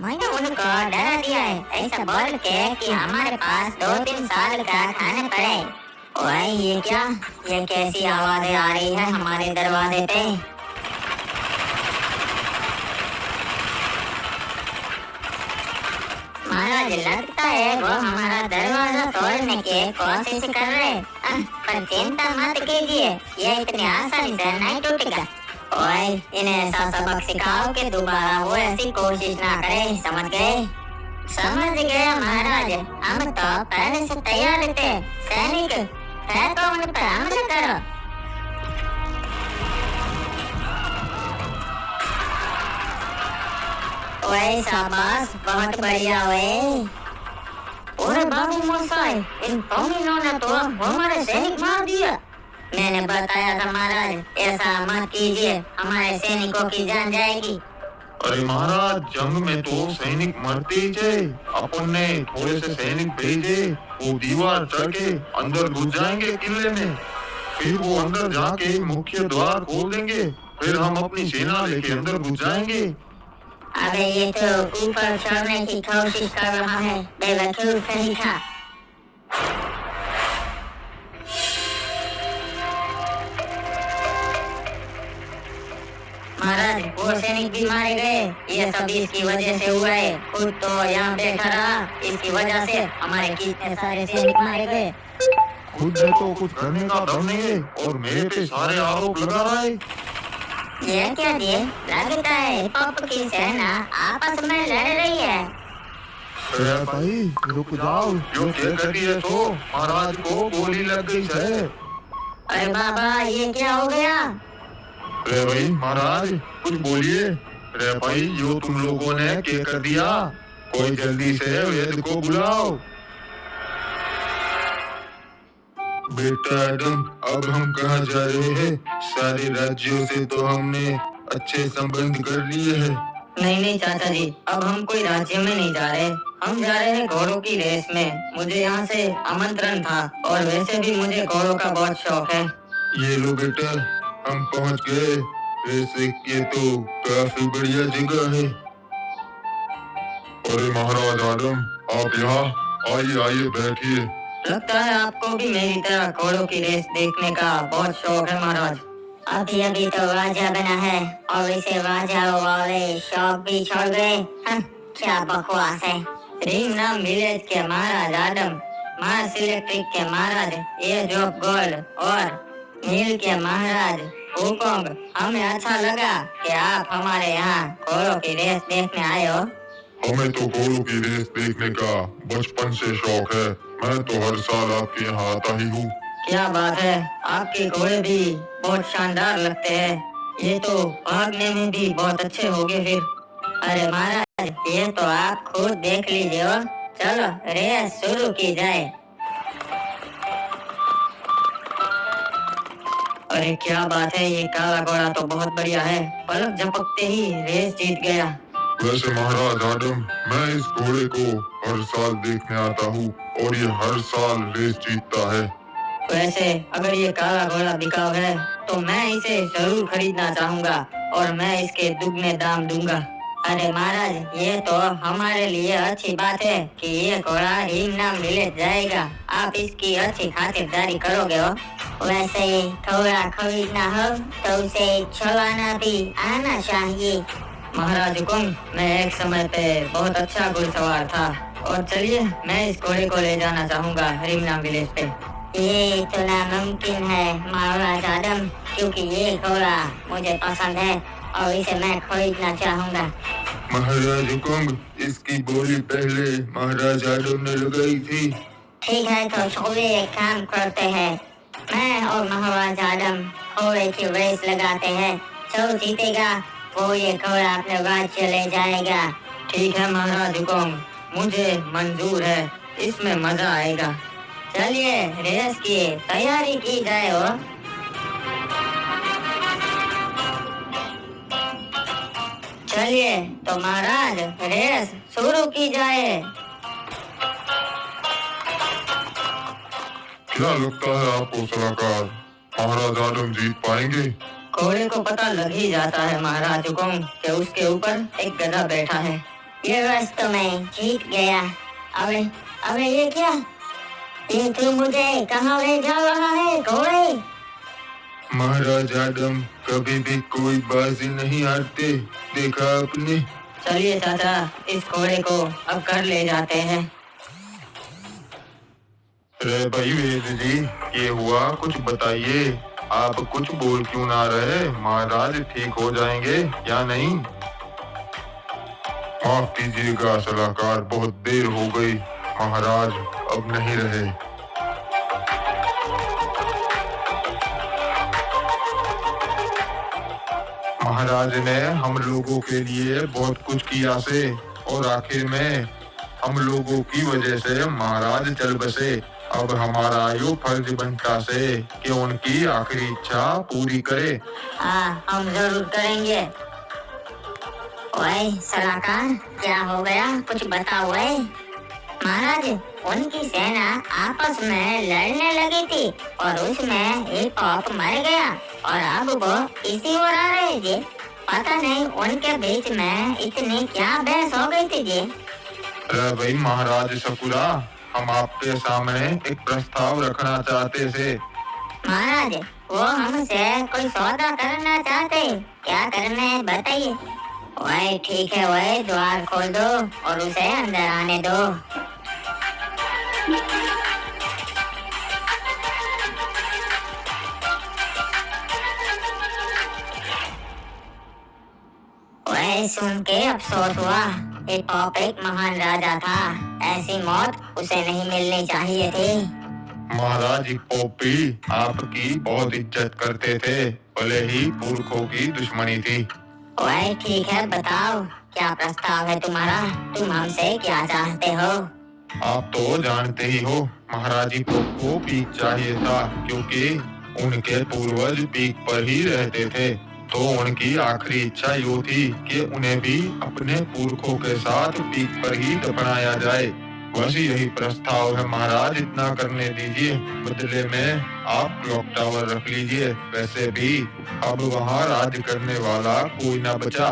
मैंने उनको डरा दिया है ऐसा बोल के कि हमारे पास 2-3 साल का खाना पड़े। ओए ये क्या, ये कैसी आवाजें आ रही है हमारे दरवाजे पे? महाराज लगता है वो हमारा दरवाजा तोड़ने की कोशिश कर रहे। पर चिंता मत कीजिए, ये इतनी आसानी से नहीं टूटेगा। ओए इन्हें ऐसा सबक सिखाओ कि दोबारा वो ऐसी कोशिश ना करे, समझ गए? समझ गया महाराज, हम तो पहले से तैयार थे। सैनिक फेंको उन पर हमला करो। ओए शाबाश, बहुत बढ़िया ओए। ओरे बाबू मोसाई, इन कौमियों ने तो हमारे सैनिक मार दिया। मैंने बताया था महाराज, ऐसा मत कीजिए, हमारे सैनिकों की जान जाएगी। अरे महाराज, जंग में तो सैनिक मरते ही थे। अपन ने थोड़े से सैनिक भेजे, वो दीवार चढ़ के अंदर घुस जाएंगे किले में। फिर वो अंदर जाके मुख्य द्वार खोल देंगे, फिर हम अपनी सेना लेके अंदर घुस जाएंगे। अबे ये तो ऊपर चढ़ने की कोशिश कर रहा है, बेवकूफ नहीं था। महाराज वो सैनिक भी मारे गए, ये सब इसकी वजह से हुआ है। खुद तो यहाँ बैठा रहा, इसकी वजह से हमारे कितने सारे सैनिक मारे गए। खुद ने तो कुछ करने का दम नहीं है और मेरे पे सारे आरोप लगा रहा है। ये क्या दिए? लगता है पप की सेना आपस में लड़ रही है। अरे भाई रुक जाओ, जो क्या कर दिया तो महाराज को गोली लग गई है। अरे बाबा ये क्या हो गया? अरे भाई महाराज कुछ बोलिए। अरे भाई यो तुम लोगों ने क्या कर दिया? कोई जल्दी से वेद को बुलाओ। बेटा एडम, अब हम कहाँ जा रहे हैं? सारे राज्यों से तो हमने अच्छे संबंध कर लिए हैं। नहीं चाचा जी, अब हम कोई राज्य में नहीं जा रहे, हम जा रहे हैं घोड़ों की रेस में। मुझे यहाँ से आमंत्रण था और वैसे भी मुझे घोड़ों का बहुत शौक है। ये लो बेटा, हम पहुँच गए। वैसे ये तो काफी बढ़िया जगह है। अरे महाराज आदम, आप यहाँ आइए आइए बैठिए। लगता है आपको भी मेरी तरह घोड़ों की रेस देखने का बहुत शौक है महाराज। अभी अभी तो राजा बना है और इसे राजा वाले शौक भी छोड़ गए। क्या बकवास है। रिंग नाम विलेज के महाराज आदम, मार्स इलेक्ट्रिक के महाराज ये जॉब गोल्ड और नील के महाराज हुकोंग, हमें अच्छा लगा कि आप हमारे यहाँ घोड़ों की रेस देखने आए हो। हमें तो घोड़ों की रेस देखने का बचपन से शौक है। मैं तो हर साल आपके यहाँ आता ही हूँ। क्या बात है, आपके घोड़े भी बहुत शानदार लगते हैं। ये तो भागने में भी बहुत अच्छे होंगे फिर। अरे महाराज ये तो आप खुद देख लीजिए। चलो रेस शुरू की जाए। अरे क्या बात है, ये काला घोड़ा तो बहुत बढ़िया है, पलक झपकते ही रेस जीत गया। वैसे महाराज आदम, मैं इस घोड़े को हर साल देखने आता हूँ और ये हर साल रेस जीतता है। वैसे अगर ये काला घोड़ा बिकाऊ है तो मैं इसे जरूर खरीदना चाहूँगा और मैं इसके दुगने दाम दूंगा। अरे महाराज ये तो हमारे लिए अच्छी बात है कि ये घोड़ा रिंग नाम विलेज जाएगा। आप इसकी अच्छी खातिरदारी करोगे हो। वैसे घोड़ा खरीदना हो तो उसे चलाना भी आना चाहिए। महाराज हुकुम, मैं एक समय पे बहुत अच्छा घुड़सवार था और चलिए मैं इस घोड़े को ले जाना चाहूँगा रिंग नाम विलेज पे। ये तो नामुमकिन है महाराज आदम, क्योंकि ये घोड़ा मुझे पसंद है और इसे मैं खरीदना चाहूँगा। महाराज हुकुम, इसकी बोली पहले महाराज आदम ने लगाई थी। ठीक है तो छोड़िए, एक काम करते हैं, मैं और महाराज आदम घोड़े की रेस लगाते हैं। जो जीतेगा वो ये घोड़ा अपने राज्य ले जाएगा। ठीक है महाराज हुकुम, मुझे मंजूर है, इसमें मजा आएगा। चलिए रेस की तैयारी की जाए हो। चलिए तो महाराज रेस शुरू की जाए। क्या लगता है आपको सलाहकार, महाराज आदम जीत पाएंगे? घोड़े को पता लग ही जाता है महाराज हुकुम कि उसके ऊपर एक गधा बैठा है। ये बस तो मैं जीत गया। अबे अबे ये क्या? ये तू मुझे कहाँ ले जा रहा है घोड़े? महाराज आदम कभी भी कोई बाजी नहीं हारते, देखा आपने। चलिए चाचा, इस घोड़े को अब घर ले जाते हैं। अरे भाई वेद जी, ये हुआ कुछ बताइए। आप कुछ बोल क्यों ना रहे? महाराज ठीक हो जाएंगे या नहीं? माफ कीजिएगा सलाहकार, बहुत देर हो गई। महाराज अब नहीं रहे। महाराज ने हम लोगों के लिए बहुत कुछ किया से, और आखिर में हम लोगों की वजह से महाराज चल बसे। अब हमारा यो फर्ज बनता से कि उनकी आखिरी इच्छा पूरी करे। हाँ, हम जरूर करेंगे। ओए सलाहकार, क्या हो गया? कुछ बताओ। ओए महाराज, उनकी सेना आपस में लड़ने लगी थी और उसमें एक पॉप मर गया और अब वो इसी ओर आ रहे जी। पता नहीं उनके बीच में इतनी क्या बहस हो गई थी जी। अरे भाई महाराज सकुरा, हम आपके सामने एक प्रस्ताव रखना चाहते थे। महाराज, वो हमसे कोई सौदा करना चाहते। क्या करना है बताइए। ओए ठीक है, ओए द्वार खोल दो और उसे अंदर आने दो। ओए सुन के अफसोस हुआ। ये पॉप एक महान राजा था, ऐसी मौत उसे नहीं मिलनी चाहिए थी। महाराज पोपी आपकी बहुत इज्जत करते थे, भले ही पुरखों की दुश्मनी थी। ओए ठीक है, बताओ क्या प्रस्ताव है तुम्हारा? तुम हमसे क्या चाहते हो? आप तो जानते ही हो, महाराज को पीक चाहिए था, क्योंकि उनके पूर्वज पीक पर ही रहते थे। तो उनकी आखिरी इच्छा यो थी कि उन्हें भी अपने पुरखों के साथ पीक पर ही दफनाया जाए। बस यही प्रस्ताव है महाराज, इतना करने दीजिए। बदले में आप क्लॉक टावर रख लीजिए। वैसे भी अब वहाँ राज करने वाला कोई ना बचा।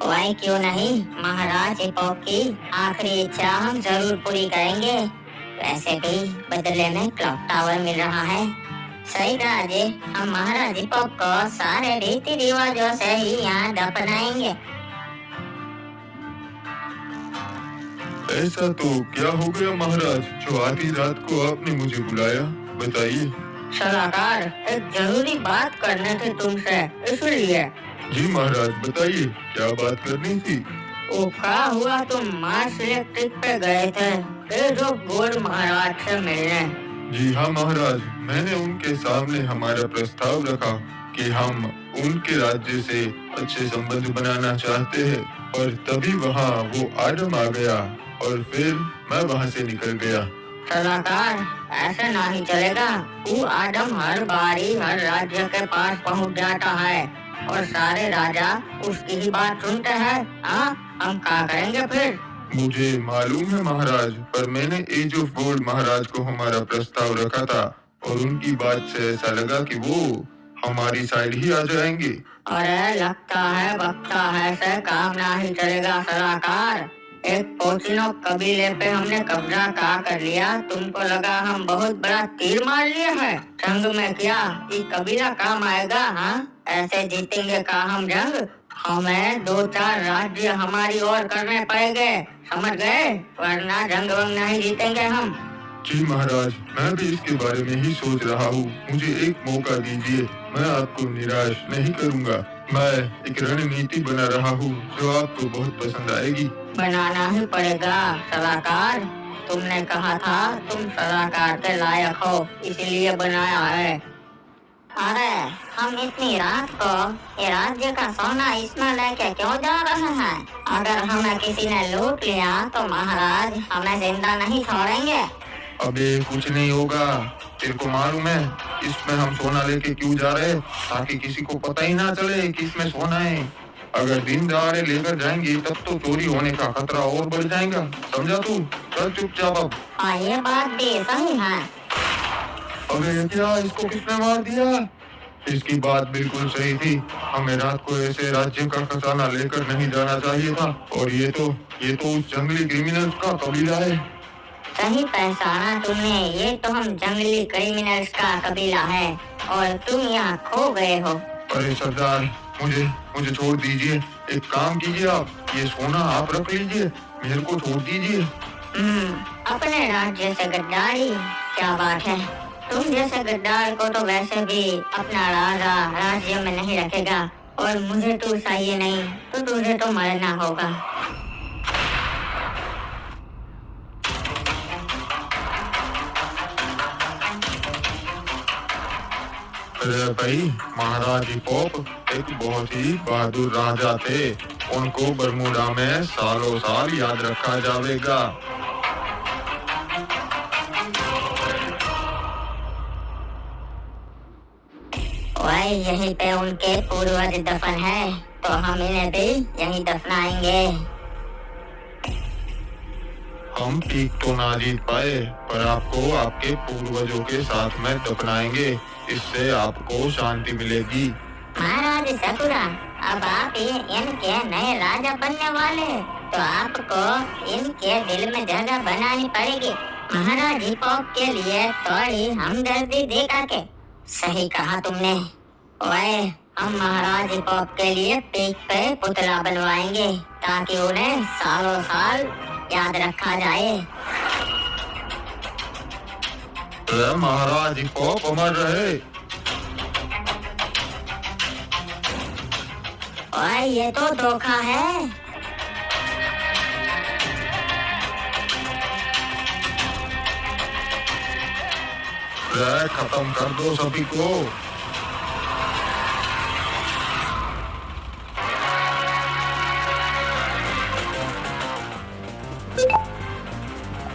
ओए क्यों नहीं, महाराज हिपोक की आखिरी इच्छा हम जरूर पूरी करेंगे। वैसे भी बदले में क्लॉक टावर मिल रहा है। सही कहा जी, हम महाराज हिपोक को सारे रीति रिवाजों से ही यहाँ दफनाएंगे। ऐसा तो क्या हो गया महाराज, जो आधी रात को आपने मुझे बुलाया? बताइए। सलाहकार, एक जरूरी बात करनी थी तुमसे, इसलिए। जी महाराज बताइए, क्या बात करनी थी? वो क्या हुआ, तुम मार्स इलेक्ट्रिक पे गए थे, ये जो गोल्ड महाराज से मिलने। जी हाँ महाराज, मैंने उनके सामने हमारा प्रस्ताव रखा कि हम उनके राज्य से अच्छे संबंध बनाना चाहते हैं, और तभी वहाँ वो आदम आ गया और फिर मैं वहाँ से निकल गया। सलाहकार, ऐसे नहीं चलेगा। वो आदम हर बारी हर राज्य के पास पहुँच जाता है और सारे राजा उसकी ही बात सुनते हैं। हाँ, हम क्या करेंगे फिर? मुझे मालूम है महाराज, पर मैंने एज ऑफ गोल्ड महाराज को हमारा प्रस्ताव रखा था और उनकी बात से ऐसा लगा कि वो हमारी साइड ही आ जाएंगे। अरे लगता है वक्ता है से काम नहीं चलेगा सलाहकार। एक पोचिनो कबीले पे हमने कब्जा का कर लिया, तुमको लगा हम बहुत बड़ा तीर मार लिया है। जंग में क्या ये कबीला काम आएगा? हाँ, ऐसे जीतेंगे का हम जंग? हमें 2-4 राज्य हमारी ओर करने पड़ेंगे, समझ गए? वरना जंग वंग नहीं जीतेंगे हम। जी महाराज, मैं भी इसके बारे में ही सोच रहा हूँ। मुझे एक मौका दीजिए, मैं आपको निराश नहीं करूँगा। मैं एक रणनीति बना रहा हूँ जो आपको बहुत पसंद आएगी। बनाना ही पड़ेगा सलाहकार। तुमने कहा था तुम सलाहकार के लायक हो, इसलिए बनाया है। अरे हम इतनी रात को ये राज्य का सोना इसमें लेके क्यों जा रहे हैं? अगर हमें किसी ने लूट लिया तो महाराज हमें जिंदा नहीं छोड़ेंगे। अबे कुछ नहीं होगा, तेरे को मालूम है इसमें हम सोना लेके क्यों जा रहे हैं? ताकि किसी को पता ही ना चले कि इसमें सोना है। अगर दिन दहाड़े लेकर जाएंगे तब तो चोरी होने का खतरा और बढ़ जाएगा, समझा तू? चल चुपचाप अब। हाँ, ये बात भी सही है। अबे क्या, इसको किसने मार दिया? इसकी बात बिल्कुल सही थी। हमें रात को ऐसे राज्य का खजाना लेकर नहीं जाना चाहिए था। और ये तो उस जंगली क्रिमिनल्स का कबीला है। सही पहचाना तुमने, ये तो हम जंगली क्रिमिनल्स का कबीला है और तुम यहाँ खो गए हो। अरे सरदार, मुझे छोड़ दीजिए। एक काम कीजिए, आप ये सोना आप रख लीजिए, मेरे को छोड़ दीजिए। अपने राज्य से गद्दारी, क्या बात है। तुम जैसे गद्दार को तो वैसे भी अपना राजा राज्य में नहीं रखेगा और मुझे तू चाहिए नहीं, तो तुझे तो मरना होगा। अरे भाई, महाराज हिपोप एक बहुत ही बहादुर राजा थे। उनको बरमूडा में सालों साल याद रखा जाएगा। वही यहीं पे उनके पूर्वज दफन है, तो हम इन्हें भी यहीं दफनाएंगे। हम ठीक तो ना जीत पाए, पर आपको आपके पूर्वजों के साथ में दफनाएंगे। इससे आपको शांति मिलेगी। महाराज सकुरा, अब आप ही इनके नए राजा बनने वाले, तो आपको इनके दिल में जगह बनानी पड़ेगी। महाराज हिपोप के लिए थोड़ी हमदर्दी दिखा के। सही कहा तुमने। ओए, हम महाराज हिपोप के लिए पीठ पे पुतला बनवाएंगे ताकि उन्हें सालों साल याद रखा जाए। महाराज हिपोप अमर रहे। ओए, ये तो धोखा है। खत्म कर दो सभी को।